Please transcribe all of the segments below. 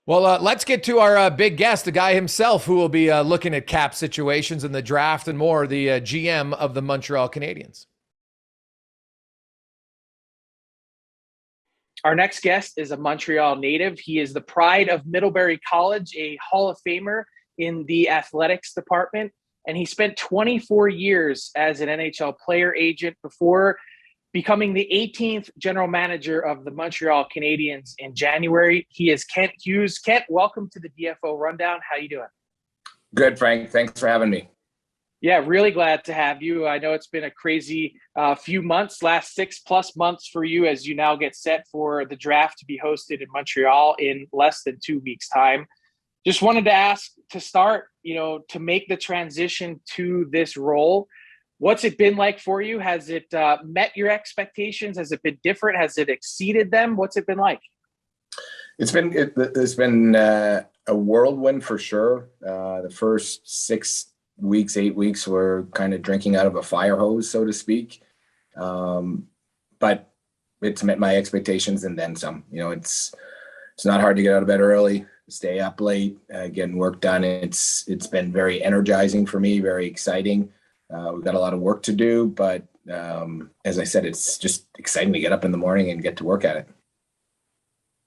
Well, let's get to our big guest, the guy himself who will be looking at cap situations in the draft and more, the GM of the Montreal Canadiens. Our next guest is a Montreal native. He is the pride of Middlebury College, a Hall of Famer in the athletics department, and he spent 24 years as an NHL player agent before becoming the 18th general manager of the Montreal Canadiens in January. He is Kent Hughes. Kent, welcome to the DFO Rundown. How you doing? Good, Frank. Thanks for having me. Yeah, really glad to have you. I know it's been a crazy few months, last 6+ months for you as you now get set for the draft to be hosted in Montreal in less than 2 weeks' time. Just wanted to ask to start, to make the transition to this role, what's it been like for you? Has it met your expectations? Has it been different? Has it exceeded them? What's it been like? It's been a whirlwind for sure. The first 8 weeks were kind of drinking out of a fire hose, so to speak. But it's met my expectations and then some. It's not hard to get out of bed early, stay up late, getting work done. It's been very energizing for me, very exciting. We've got a lot of work to do, but as I said, it's just exciting to get up in the morning and get to work at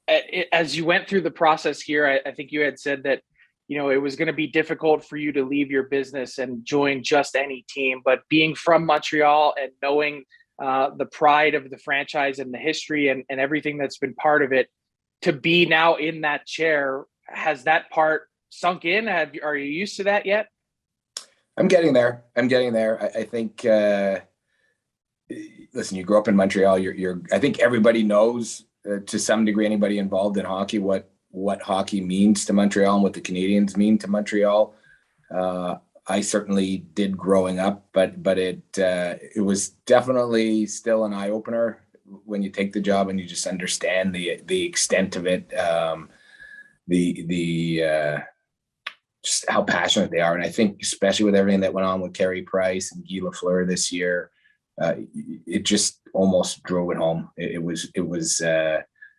it. As you went through the process here, I think you had said that it was going to be difficult for you to leave your business and join just any team. But being from Montreal and knowing the pride of the franchise and the history and everything that's been part of it, to be now in that chair, has that part sunk in? Are you used to that yet? I'm getting there. I think, listen, you grew up in Montreal. I think everybody knows to some degree, anybody involved in hockey, what hockey means to Montreal and what the Canadiens mean to Montreal. I certainly did growing up, but it was definitely still an eye opener when you take the job and you just understand the extent of it, just how passionate they are. And I think especially with everything that went on with Carey Price and Guy Lafleur this year, it just almost drove it home. It was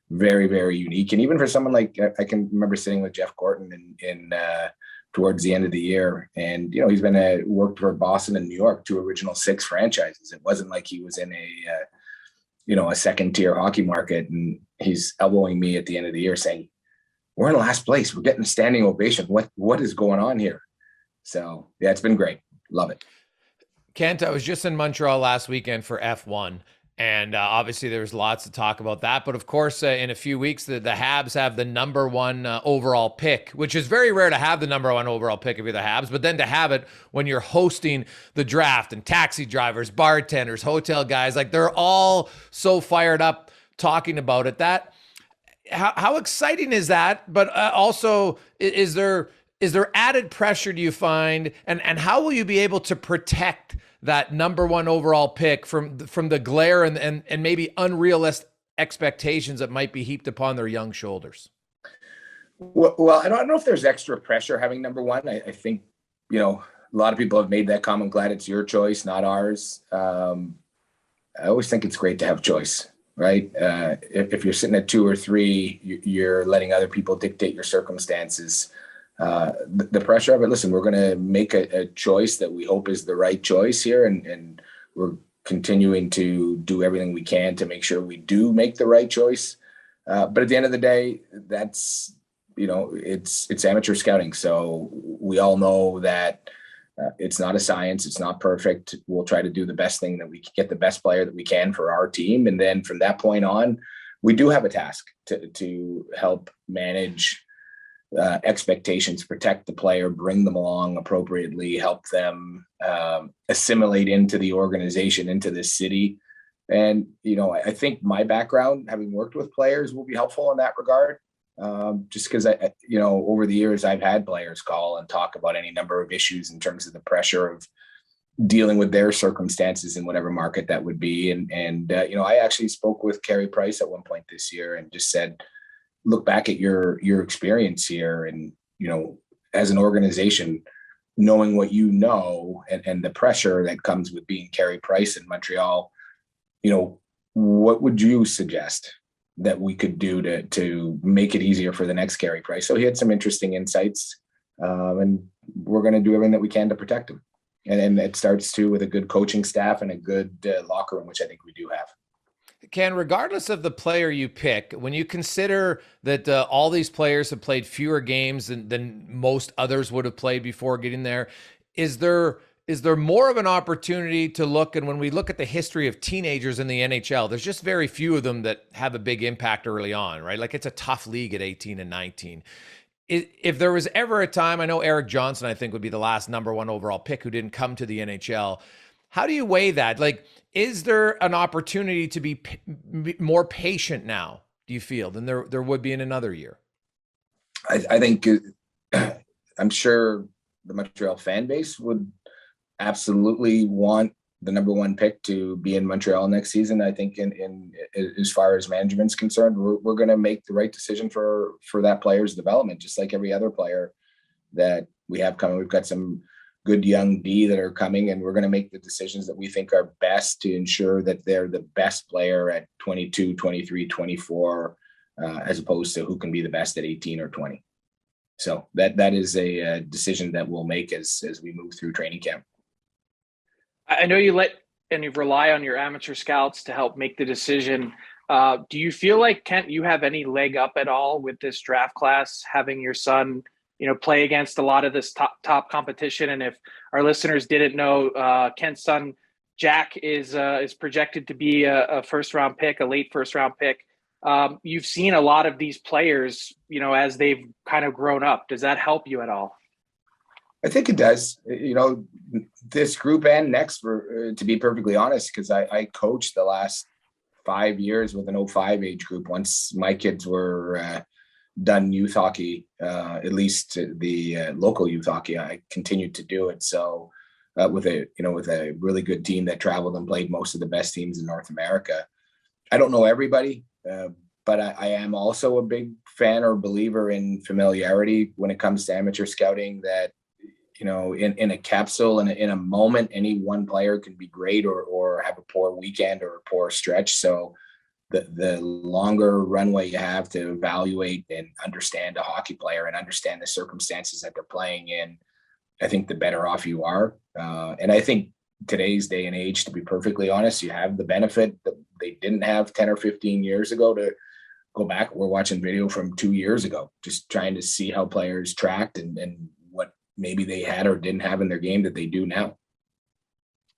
very, very unique. And even for someone like, I can remember sitting with Jeff Gorton in towards the end of the year. And, he's been worked for Boston and New York, 2 original 6 franchises. It wasn't like he was in a second tier hockey market. And he's elbowing me at the end of the year saying, we're in last place. We're getting a standing ovation. What is going on here? So yeah, it's been great. Love it. Kent, I was just in Montreal last weekend for F1. And obviously, there's lots to talk about that. But of course, in a few weeks, the Habs have the number 1 overall pick, which is very rare to have the number 1 overall pick if you're the Habs. But then to have it when you're hosting the draft and taxi drivers, bartenders, hotel guys, like they're all so fired up talking about it. How exciting is that? But also, is there added pressure, do you find? And how will you be able to protect that number 1 overall pick from the glare and maybe unrealistic expectations that might be heaped upon their young shoulders? Well, I don't know if there's extra pressure having number 1. I think, a lot of people have made that comment. Glad it's your choice, not ours. I always think it's great to have choice, right? If you're sitting at 2 or 3, you're letting other people dictate your circumstances. The pressure of it, listen, we're going to make a choice that we hope is the right choice here. And we're continuing to do everything we can to make sure we do make the right choice. But at the end of the day, that's, it's amateur scouting. So we all know that it's not a science. It's not perfect. We'll try to do the best thing that we can, get the best player that we can for our team. And then from that point on, we do have a task to help manage expectations, protect the player, bring them along appropriately, help them assimilate into the organization, into this city. And, I think my background, having worked with players, will be helpful in that regard. Just because over the years, I've had players call and talk about any number of issues in terms of the pressure of dealing with their circumstances in whatever market that would be. And I actually spoke with Carey Price at one point this year and just said, look back at your experience here and, as an organization, knowing what and the pressure that comes with being Carey Price in Montreal, what would you suggest? that we could do to make it easier for the next Carey Price. So he had some interesting insights, and we're going to do everything that we can to protect him. And it starts too with a good coaching staff and a good locker room, which I think we do have. Ken, regardless of the player you pick, when you consider that all these players have played fewer games than most others would have played before getting there, is there more of an opportunity to look? And when we look at the history of teenagers in the NHL, there's just very few of them that have a big impact early on, right? Like, it's a tough league at 18 and 19. If there was ever a time, I know Eric Johnson, I think, would be the last number one overall pick who didn't come to the NHL. How do you weigh that? Like, is there an opportunity to be more patient now, do you feel, than there would be in another year? I think I'm sure the Montreal fan base would absolutely want the number one pick to be in Montreal next season. I think in as far as management's concerned, we're going to make the right decision for that player's development, just like every other player that we have coming. We've got some good young D that are coming, and we're going to make the decisions that we think are best to ensure that they're the best player at 22, 23, 24, as opposed to who can be the best at 18 or 20. So that is a decision that we'll make as we move through training camp. I know you rely on your amateur scouts to help make the decision. Do you feel like, Kent, you have any leg up at all with this draft class, having your son, play against a lot of this top competition? And if our listeners didn't know, Kent's son, Jack, is projected to be a first-round pick, a late first-round pick. You've seen a lot of these players, as they've kind of grown up. Does that help you at all? I think it does. This group and next, to be perfectly honest, because I coached the last 5 years with an 05 age group. Once my kids were done youth hockey, at least the local youth hockey, I continued to do it. So with a really good team that traveled and played most of the best teams in North America. I don't know everybody, but I am also a big fan or believer in familiarity when it comes to amateur scouting, that in a capsule and in a moment, any one player can be great or have a poor weekend or a poor stretch. So the longer runway you have to evaluate and understand a hockey player and understand the circumstances that they're playing in, I think the better off you are. And I think today's day and age, to be perfectly honest, you have the benefit that they didn't have 10 or 15 years ago to go back. We're watching video from 2 years ago, just trying to see how players tracked and what maybe they had or didn't have in their game that they do now.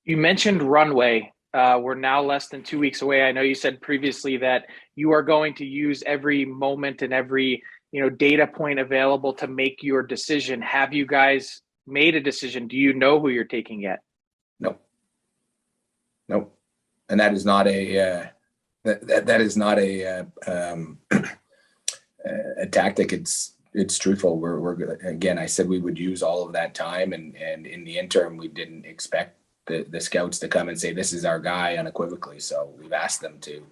You mentioned runway. We're now less than 2 weeks away. I know you said previously that you are going to use every moment and every data point available to make your decision. Have you guys made a decision? Do you know who you're taking yet? Nope. And that is not a a tactic. It's truthful. We're again, I said we would use all of that time, and in the interim, we didn't expect the scouts to come and say, this is our guy unequivocally. So we've asked them to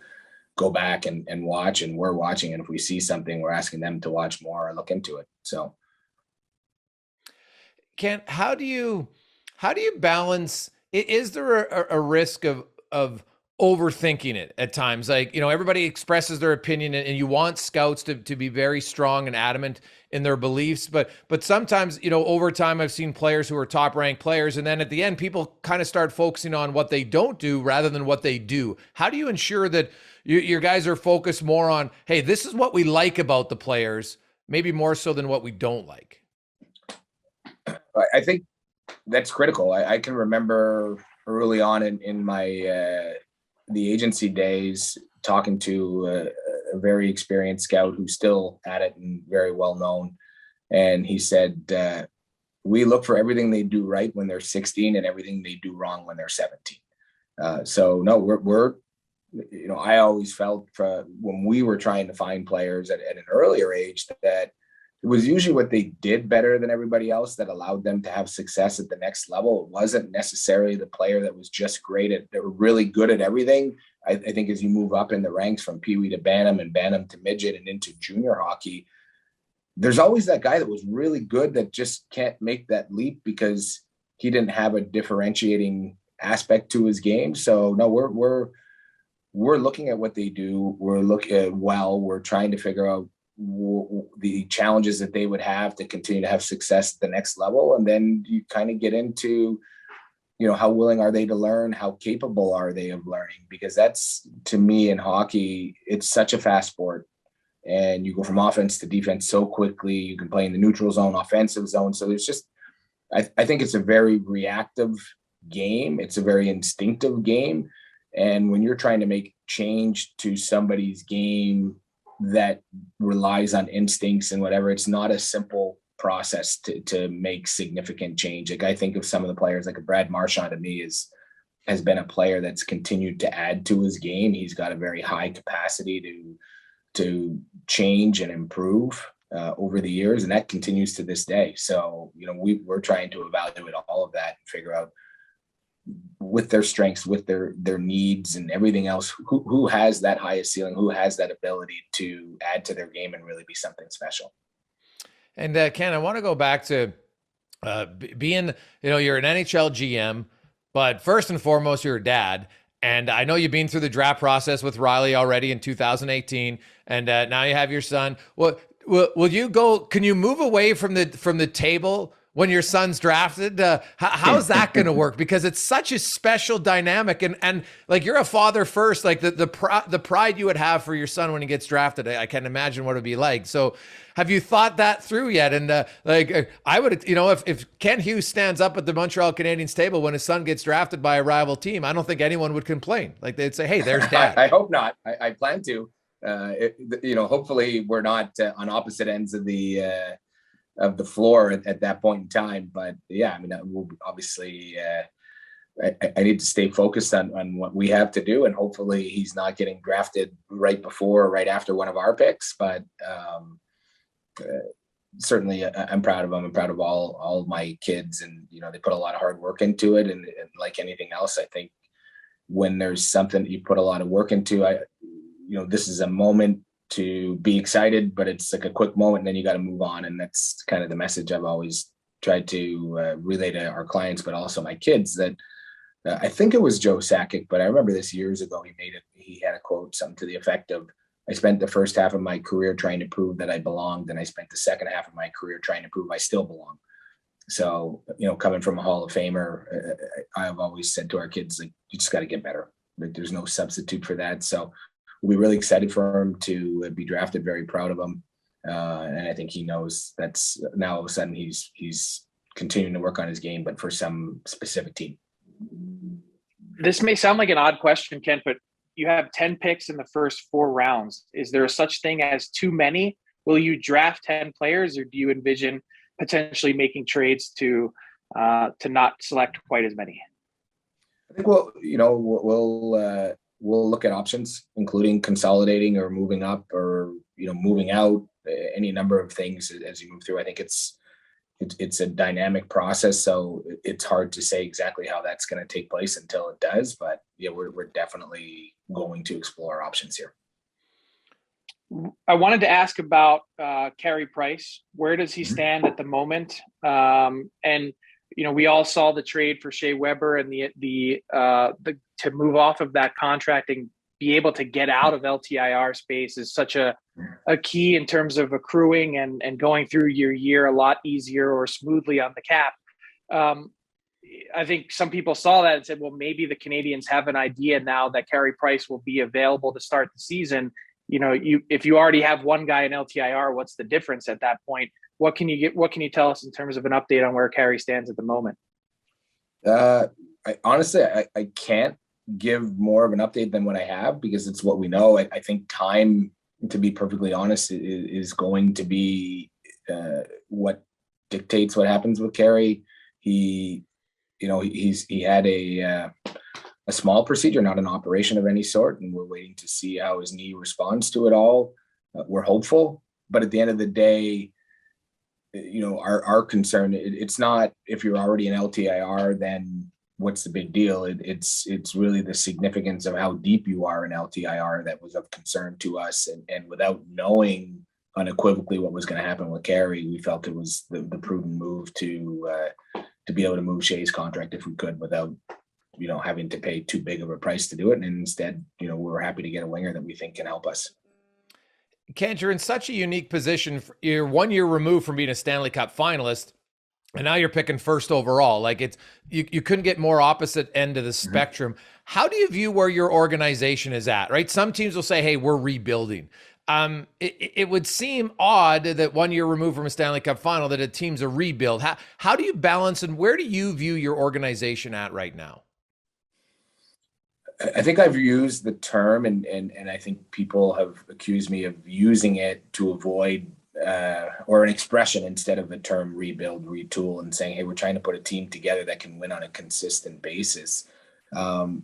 go back and watch, and we're watching. And if we see something, we're asking them to watch more or look into it. So, Ken, how do you balance? Is there a risk of overthinking it at times? Like, everybody expresses their opinion, and you want scouts to be very strong and adamant in their beliefs. But sometimes, over time, I've seen players who are top ranked players, and then at the end, people kind of start focusing on what they don't do rather than what they do. How do you ensure that your guys are focused more on, hey, this is what we like about the players, maybe more so than what we don't like? I think that's critical. I can remember early on in my the agency days, talking to a very experienced scout who's still at it and very well known. And he said, we look for everything they do right when they're 16 and everything they do wrong when they're 17. So no, we're I always felt when we were trying to find players at an earlier age that it was usually what they did better than everybody else that allowed them to have success at the next level. It wasn't necessarily the player that was just great at, they were really good at everything. I think as you move up in the ranks from Pee Wee to Bantam and Bantam to midget and into junior hockey, there's always that guy that was really good that just can't make that leap because he didn't have a differentiating aspect to his game. So no, we're looking at what they do. We're trying to figure out the challenges that they would have to continue to have success at the next level. And then you kind of get into, how willing are they to learn? How capable are they of learning? Because that's, to me, in hockey, it's such a fast sport. And you go from offense to defense so quickly. You can play in the neutral zone, offensive zone. So there's just, I think it's a very reactive game. It's a very instinctive game. And when you're trying to make change to somebody's game that relies on instincts and whatever, it's not a simple process to make significant change. Like, I think of some of the players, like a Brad Marchand, to me has been a player that's continued to add to his game. He's got a very high capacity to change and improve over the years, and that continues to this day. So, we're trying to evaluate all of that and figure out, with their strengths, with their needs and everything else, who has that highest ceiling, who has that ability to add to their game and really be something special. And Ken, I want to go back to being, you're an NHL GM, but first and foremost, you're a dad. And I know you've been through the draft process with Riley already in 2018, and now you have your son. Well, will you go? Can you move away from the table when your son's drafted? How's that going to work? Because it's such a special dynamic, and like, you're a father first, like the pride you would have for your son when he gets drafted. I can't imagine what it'd be like. So, have you thought that through yet? And I would, if Ken Hughes stands up at the Montreal Canadiens table when his son gets drafted by a rival team, I don't think anyone would complain. Like, they'd say, "Hey, there's dad." I hope not. I plan to. Hopefully we're not on opposite ends of the floor at that point in time. But yeah, I mean, we'll obviously, I need to stay focused on what we have to do, and hopefully he's not getting drafted right before or right after one of our picks. But certainly I'm proud of him. I'm proud of all of my kids, and they put a lot of hard work into it. And like anything else, I think when there's something that you put a lot of work into, this is a moment to be excited, but it's like a quick moment, and then you got to move on. And that's kind of the message I've always tried to relay to our clients, but also my kids, that I think it was Joe Sakic, but I remember this years ago, he had a quote, something to the effect of, "I spent the first half of my career trying to prove that I belonged, and I spent the second half of my career trying to prove I still belong." So, coming from a Hall of Famer, I've always said to our kids, like, you just got to get better. Like, there's no substitute for that. So we'll be really excited for him to be drafted, very proud of him. And I think he knows that's now all of a sudden he's continuing to work on his game, but for some specific team. This may sound like an odd question, Kent, but you have 10 picks in the first 4 rounds. Is there a such thing as too many? Will you draft 10 players, or do you envision potentially making trades to not select quite as many? I think we'll look at options, including consolidating or moving up, or moving out, any number of things as you move through. I think it's a dynamic process, so it's hard to say exactly how that's going to take place until it does. But yeah, we're definitely going to explore options here. I wanted to ask about Carey Price. Where does he stand at the moment? And we all saw the trade for Shea Weber, and the to move off of that contract and be able to get out of LTIR space is such a key in terms of accruing and going through your year a lot easier or smoothly on the cap. I think some people saw that and said, well, maybe the Canadiens have an idea now that Carey Price will be available to start the season. If you already have one guy in LTIR, what's the difference at that point? What can you tell us in terms of an update on where Carey stands at the moment? Honestly, I can't give more of an update than what I have, because it's what we know. I think time, to be perfectly honest, is going to be what dictates what happens with Carey. He had a small procedure, not an operation of any sort, and we're waiting to see how his knee responds to it all. We're hopeful, but at the end of the day, our concern, it's not if you're already in LTIR, then what's the big deal? It's really the significance of how deep you are in LTIR that was of concern to us. And without knowing unequivocally what was going to happen with Carey, we felt it was the prudent move to be able to move Shea's contract if we could, without having to pay too big of a price to do it. And instead, we're happy to get a winger that we think can help us. Kent, you're in such a unique position. You're 1 year removed from being a Stanley Cup finalist, and now you're picking first overall. Like you couldn't get more opposite end of the spectrum. How do you view where your organization is at, right? Some teams will say, hey, we're rebuilding. It would seem odd that 1 year removed from a Stanley Cup final that a team's a rebuild. How do you balance, and where do you view your organization at right now? I think I've used the term, and I think people have accused me of using it to avoid or an expression instead of the term rebuild, retool, and saying, hey, we're trying to put a team together that can win on a consistent basis. And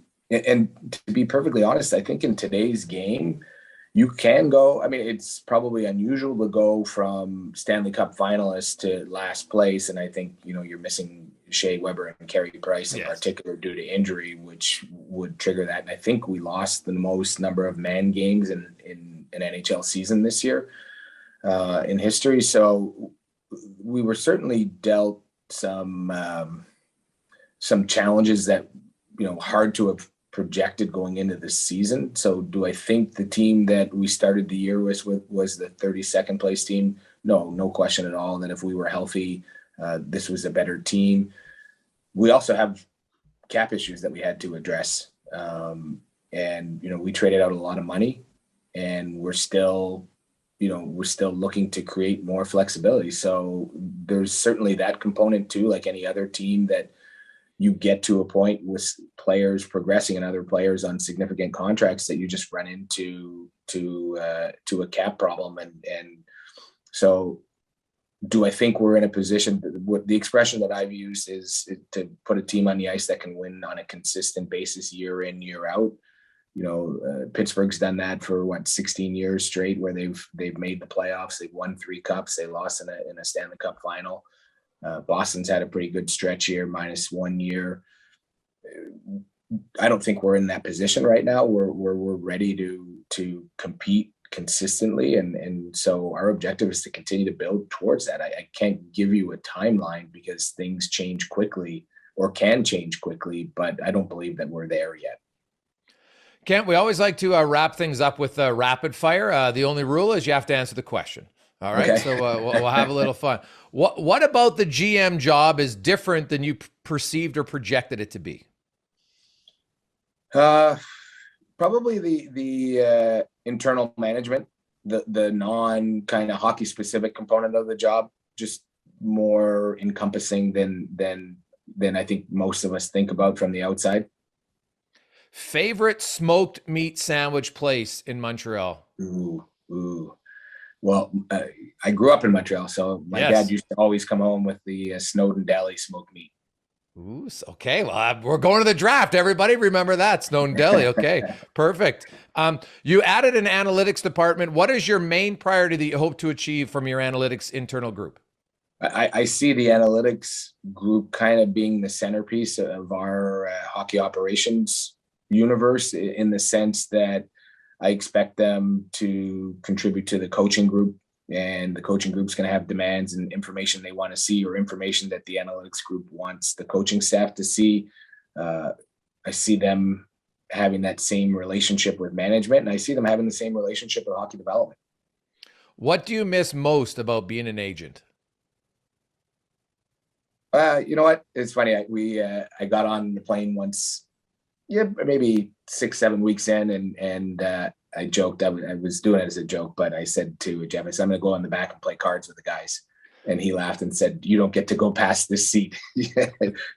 to be perfectly honest, I think in today's game, you can go, I mean, it's probably unusual to go from Stanley Cup finalists to last place. And I think, you're missing Shea Weber and Carey Price in particular due to injury, which would trigger that. And I think we lost the most number of man games in an NHL season this year in history. So we were certainly dealt some challenges that, hard to have projected going into this season. So do I think the team that we started the year with was the 32nd place team? No question at all that if we were healthy, this was a better team. We also have cap issues that we had to address. And, we traded out a lot of money, and we're still looking to create more flexibility. So there's certainly that component too, like any other team, that you get to a point with players progressing and other players on significant contracts that you just run into a cap problem. And so do I think we're in a position, what the expression that I've used is to put a team on the ice that can win on a consistent basis year in, year out. Pittsburgh's done that for 16 years straight, where they've made the playoffs. They've won 3 cups. They lost in a Stanley Cup final. Boston's had a pretty good stretch here, minus 1 year. I don't think we're in that position right now. We're ready to compete consistently, and so our objective is to continue to build towards that. I can't give you a timeline because things change quickly, or can change quickly, but I don't believe that we're there yet. Kent, we always like to wrap things up with rapid fire. The only rule is you have to answer the question. All right, okay. So we'll have a little fun. What about the GM job is different than you perceived or projected it to be? Probably the internal management, the non kind of hockey specific component of the job, just more encompassing than I think most of us think about from the outside. Favorite smoked meat sandwich place in Montreal? Ooh. Well, I grew up in Montreal, so my dad used to always come home with the Snowden Deli smoked meat. Ooh, okay. Well, we're going to the draft. Everybody remember that, Snowden Deli. Okay, perfect. You added an analytics department. What is your main priority that you hope to achieve from your analytics internal group? I see the analytics group kind of being the centerpiece of our hockey operations universe, in the sense that I expect them to contribute to the coaching group, and the coaching group's going to have demands and information they want to see, or information that the analytics group wants the coaching staff to see. I see them having that same relationship with management, and I see them having the same relationship with hockey development. What do you miss most about being an agent? You know what? It's funny. I got on the plane once, maybe 6-7 weeks in, and I joked. I was doing it as a joke, but I said to Jeff, I said, I'm going to go on the back and play cards with the guys. And he laughed and said, you don't get to go past this seat.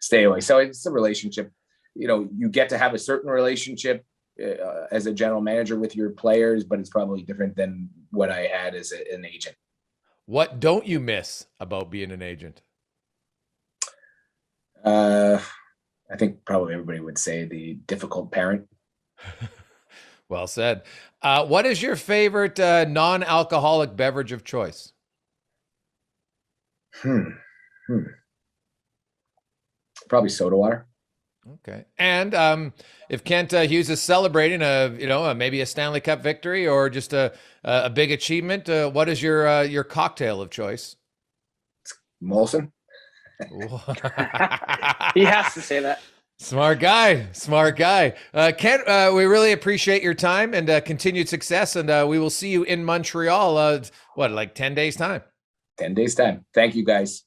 Stay away. So it's a relationship. You get to have a certain relationship as a general manager with your players, but it's probably different than what I had as an agent. What don't you miss about being an agent? I think probably everybody would say the difficult parent. Well said. What is your favorite non-alcoholic beverage of choice? Probably soda water. Okay. And if Kent Hughes is celebrating maybe a Stanley Cup victory or just a big achievement, what is your cocktail of choice? Molson. He has to say that. Smart guy. Kent, we really appreciate your time and continued success. And we will see you in Montreal, like 10 days time. 10 days time. Thank you, guys.